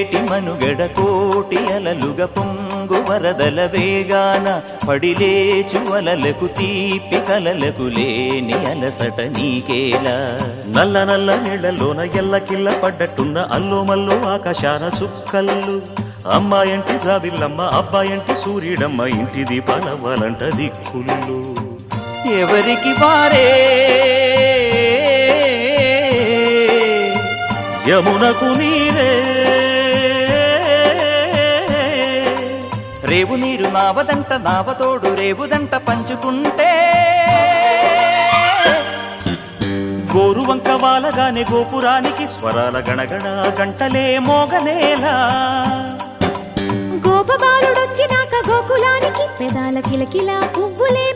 పొంగేటి మనుగడ కోటి అలలుగ పొంగు వరదల వేగాన పడిలేచు అలలకు తీపి కలలకు లేని అలసట నీకేలా నల్ల నల్ల నీళ్లలోన ఎల్లకిల్ల పడ్డట్టున్న అల్లో మల్లో ఆకాశాన చుక్కల్లు అమ్మాయంటి జాబిల్లమ్మ అబ్బాయంటి సూర్యుడమ్మ ఇంటి దీపాలవ్వాలంట దిక్కుళ్ళు ఎవరికి వారే యమునకు నీరే రేవు నీరు నావదంట నావతోడు రేవుదంట పంచుకుంటే గోరువంక వాలగానే గోపురానికి స్వరాల గణగణ గంటలే మోగనేలా గోపబాలుడొచ్చినాక గోకులానికి పెదాల కిలకిలా పువ్వులే